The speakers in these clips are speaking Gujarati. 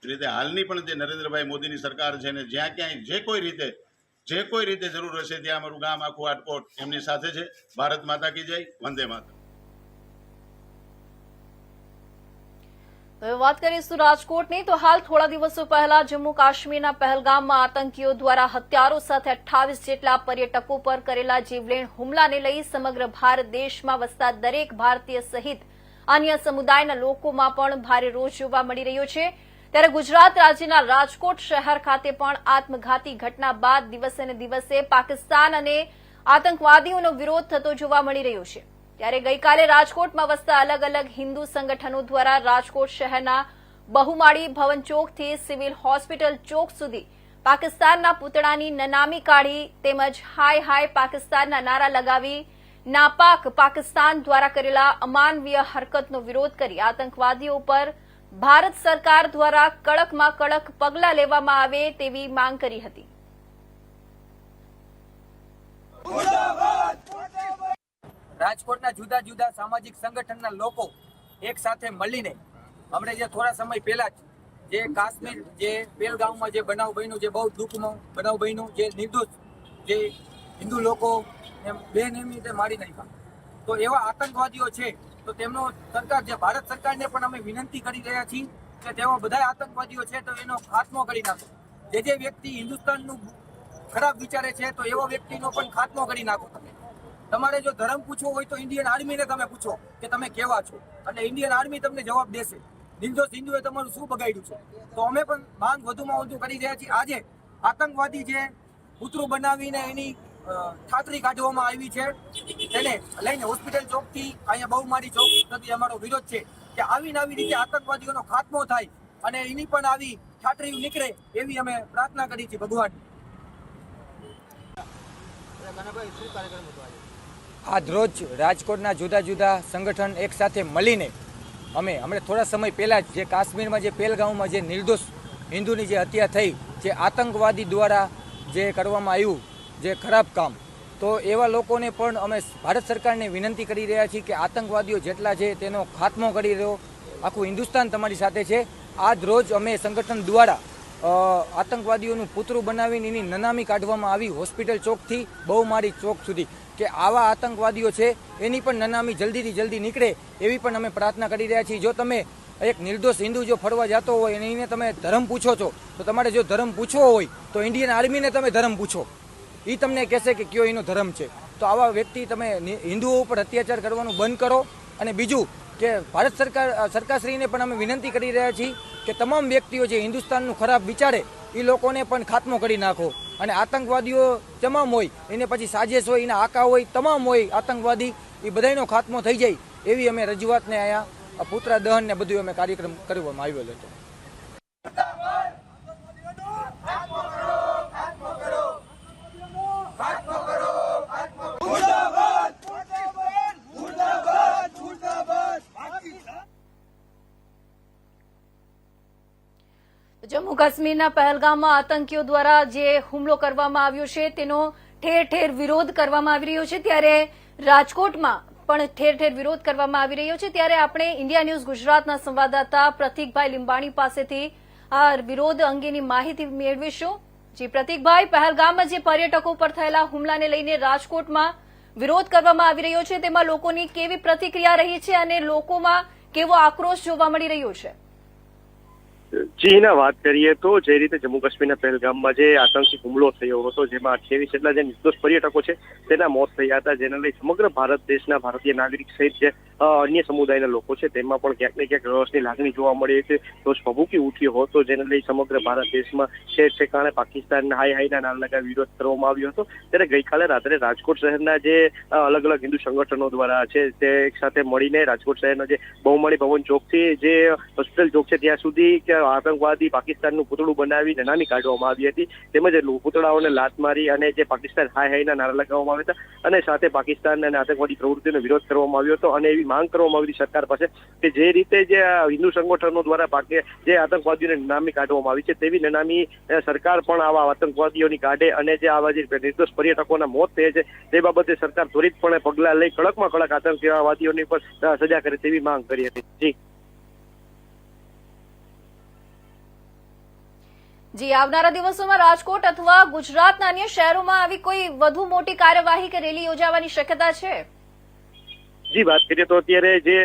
રીતે હાલની પણ જે નરેન્દ્રભાઈ મોદીની સરકાર છે ને જ્યાં ક્યાંય જે કોઈ રીતે જરૂર હશે ત્યાં અમારું ગામ આખું આટકોટ એમની સાથે છે. ભારત માતા કી જય, વંદે માતરમ. હવે વાત કરીશું રાજકોટની. તો હાલ થોડા દિવસો પહેલા જમ્મુ કાશ્મીરના પહેલગામમાં આતંકીઓ દ્વારા હથિયારો સાથે 28 જેટલા પર્યટકો પર કરેલા જીવલેણ હુમલાને લઈ સમગ્ર ભારત દેશમાં વસતા દરેક ભારતીય સહિત અન્ય સમુદાયના લોકોમાં પણ ભારે રોષ જોવા મળી રહ્યો છે. ત્યારે ગુજરાત રાજ્યના રાજકોટ શહેર ખાતે પણ આત્મઘાતી ઘટના બાદ દિવસે ને દિવસે પાકિસ્તાન અને આતંકવાદીઓનો વિરોધ થતો જોવા મળી રહ્યો છે. ત્યારે ગઈકાલે રાજકોટમાં વસતા અલગ અલગ હિન્દુ સંગઠનો દ્વારા રાજકોટ શહેરના બહુમાળી ભવન ચોકથી સિવિલ હોસ્પિટલ ચોક સુધી પાકિસ્તાનના પૂતળાની નનામી કાઢી તેમજ હાય હાય પાકિસ્તાનના નારા લગાવી નાપાક પાકિસ્તાન દ્વારા કરેલા અમાનવીય હરકતનો વિરોધ કરી આતંકવાદીઓ પર ભારત સરકાર દ્વારા કડકમાં કડક પગલાં લેવામાં આવે તેવી માંગ કરી હતી. રાજકોટના જુદા જુદા સામાજિક સંગઠનના લોકો એક સાથે મળીને હમણાં જે થોડા સમય પહેલા જ જે કાશ્મીર જે પહેલગામમાં જે બનાવ બન્યું, જે બહુ દુઃખનો બનાવ બન્યું, જે નિર્દોષ જે હિન્દુ લોકો બેનિયમી રીતે મારી નાખ્યા, તો એવા આતંકવાદીઓ છે તો તેમનો સરકાર જે ભારત સરકારને પણ અમે વિનંતી કરી રહ્યા છીએ કે તેઓ બધા આતંકવાદીઓ છે તો એનો ખાત્મો કરી નાખો. જે વ્યક્તિ હિન્દુસ્તાનનું ખરાબ વિચારે છે તો એવો વ્યક્તિનો પણ ખાત્મો કરી નાખો. તમારે જો ધર્મ પૂછવો હોય તો ઇન્ડિયન આર્મીને તમે પૂછો કે તમે કેવા છો, અને ઇન્ડિયન આર્મી તમને જવાબ દેશે. નિર્દોષ હિન્દુએ તમારું શું બગાડ્યું છે? તો અમે પણ માંગ વધુમાં વધુ કરી રહ્યા છીએ. આજે આતંકવાદી જે પુતળું બનાવીને એની ઠાકરી કાઢવામાં આવી છે તેને લઈને હોસ્પિટલ ચોકથી અહીંયા બહુમાળી ચોક સુધી અમારો વિરોધ છે કે આવીને આવી રીતે આતંકવાદીઓનો ખાત્મો થાય અને એની પણ આવી ઠાઠરીઓ નીકળે એવી અમે પ્રાર્થના કરી છે ભગવાન. આજ રોજ રાજકોટના જુદા જુદા સંગઠન એક સાથે મળીને અમે હમણાં થોડા સમય પહેલાં જ જે કાશ્મીરમાં જે પહેલગામમાં જે નિર્દોષ હિન્દુની જે હત્યા થઈ, જે આતંકવાદી દ્વારા જે કરવામાં આવ્યું જે ખરાબ કામ, તો એવા લોકોને પણ અમે ભારત સરકારને વિનંતી કરી રહ્યા છીએ કે આતંકવાદીઓ જેટલા છે તેનો ખાત્મો કરી રહ્યો. આખું હિન્દુસ્તાન તમારી સાથે છે. આજ રોજ અમે સંગઠન દ્વારા આતંકવાદીઓનું પુતળું બનાવીને એની નનામી કાઢવામાં આવી હોસ્પિટલ ચોકથી બહુમાળી ચોક સુધી, કે આવા આતંકવાદીઓ છે એની પણ નનામી જલ્દીથી જલ્દી નીકળે એવી પણ અમે પ્રાર્થના કરી રહ્યા છીએ. જો તમે એક નિર્દોષ હિન્દુ જો ફરવા જતો હોય અને એને તમે ધર્મ પૂછો છો તો તમારે જો ધર્મ પૂછવો હોય તો ઇન્ડિયન આર્મીને તમે ધર્મ પૂછો, એ તમને કહેશે કે કયો એનો ધર્મ છે. તો આવા વ્યક્તિ તમે હિન્દુઓ ઉપર અત્યાચાર કરવાનું બંધ કરો. અને બીજું કે ભારત સરકારશ્રીને પણ અમે વિનંતી કરી રહ્યા છીએ કે તમામ વ્યક્તિઓ જે હિન્દુસ્તાનનું ખરાબ વિચારે એ લોકોને પણ ખાત્મો કરી નાખો. અને આતંકવાદીઓ તમામ હોય, એને પછી સાજેશ હોય, એના આકા હોય, તમામ હોય આતંકવાદી, એ બધાનો ખાત્મો થઈ જાય એવી અમે રજૂઆતને અહીંયા પુતળા દહન ને બધું અમે કાર્યક્રમ કરવામાં આવેલો હતો. જમ્મુ કાશ્મીરના પહેલગામમાં આતંકીઓ દ્વારા જે હુમલો કરવામાં આવ્યો છે તેનો ઠેર ઠેર વિરોધ કરવામાં આવી રહ્યો છે. ત્યારે રાજકોટમાં પણ ઠેર ઠેર વિરોધ કરવામાં આવી રહ્યો છે. ત્યારે આપણે ઇન્ડિયા ન્યૂઝ ગુજરાતના સંવાદદાતા પ્રતિકભાઈ લીંબાણી પાસેથી આ વિરોધ અંગેની માહિતી મેળવીશું. જી પ્રતિકભાઈ, પહેલગામમાં જે પર્યટકો પર થયેલા હુમલાને લઈને રાજકોટમાં વિરોધ કરવામાં આવી રહ્યો છે તેમાં લોકોની કેવી પ્રતિક્રિયા રહી છે અને લોકોમાં કેવો આક્રોશ જોવા મળી રહ્યો છે? ચીના વાત કરીએ તો જે રીતે જમ્મુ કાશ્મીરના પહેલગામમાં જે આતંકી હુમલો થયો હતો જેમાં 28 જેટલા જે નિર્દોષ પર્યટકો છે તેના મોત થયા હતા, જેને લઈ સમગ્ર ભારત દેશના ભારતીય નાગરિક સહિત જે અન્ય સમુદાયના લોકો છે તેમાં પણ ક્યાંક ને ક્યાંક રોષની લાગણી જોવા મળી છે. રોષ ભભૂકી ઉઠ્યો હતો, જેને લઈ સમગ્ર ભારત દેશમાં ઠેકાણે પાકિસ્તાનના હાય હાયના નારા લગાવી વિરોધ કરવામાં આવ્યો હતો. ત્યારે ગઈકાલે રાત્રે રાજકોટ શહેરના જે અલગ અલગ હિન્દુ સંગઠનો દ્વારા છે તે એક સાથે મળીને રાજકોટ શહેરના જે બહુમાળી ભવન ચોકથી જે હોસ્પિટલ ચોક છે ત્યાં સુધી આતંકવાદી પાકિસ્તાનનું પુતળું બનાવી નનામી કાઢવામાં આવી હતી. તેમજ પુતળાઓને લાત મારી અને જે પાકિસ્તાન હાય હાયના નારા લગાવવામાં આવ્યા હતા અને સાથે પાકિસ્તાન અને આતંકવાદી પ્રવૃત્તિનો વિરોધ કરવામાં આવ્યો હતો. અને એવી માંગ કરવામાં આવી હતી સરકાર પાસે કે જે રીતે જે હિન્દુ સંગઠનો દ્વારા જે આતંકવાદીઓને નનામી કાઢવામાં આવી છે તેવી નનામી સરકાર પણ આવા આતંકવાદીઓની કાઢે અને જે આવા જે નિર્દોષ પર્યટકોના મોત થયા છે તે બાબતે સરકાર ત્વરિતપણે પગલાં લઈ કડકમાં કડક આતંકવાદીઓની પણ સજા કરે તેવી માંગ કરી હતી. જી. જી પ્રતિકભાઈ, ખૂબ ખૂબ આભાર. આપે જે માહિતી આપી. હવે વાત કરીશું રાજકોટની. તો રાજકોટમાં પણ ઠેર ઠેર વિરોધ કરવામાં આવી રહ્યો છે. ત્યારે રાજકોટમાં જી, આવનારા દિવસોમાં રાજકોટ અથવા ગુજરાતના અન્ય શહેરોમાં આવી કોઈ વધુ મોટી કાર્યવાહી કે રેલી યોજાવાની શક્યતા છે? જી, વાત કરીએ તો અત્યારે જે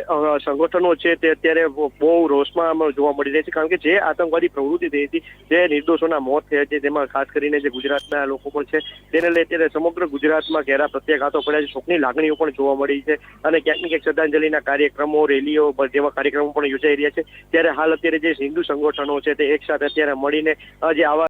સંગઠનો છે તે અત્યારે બહુ રોષમાં જોવા મળી રહી છે, કારણ કે જે આતંકવાદી પ્રવૃત્તિ થઈ હતી, જે નિર્દોષોના મોત થયા છે, તેમાં ખાસ કરીને જે ગુજરાતના લોકો પણ છે તેને લઈ અત્યારે સમગ્ર ગુજરાતમાં ઘેરા પ્રત્યાઘાતો પડ્યા છે, શોકની લાગણીઓ પણ જોવા મળી છે અને ક્યાંક ને ક્યાંક શ્રદ્ધાંજલિના કાર્યક્રમો, રેલીઓ જેવા કાર્યક્રમો પણ યોજાઈ રહ્યા છે. ત્યારે હાલ અત્યારે જે હિન્દુ સંગઠનો છે તે એક સાથે અત્યારે મળીને જે આવા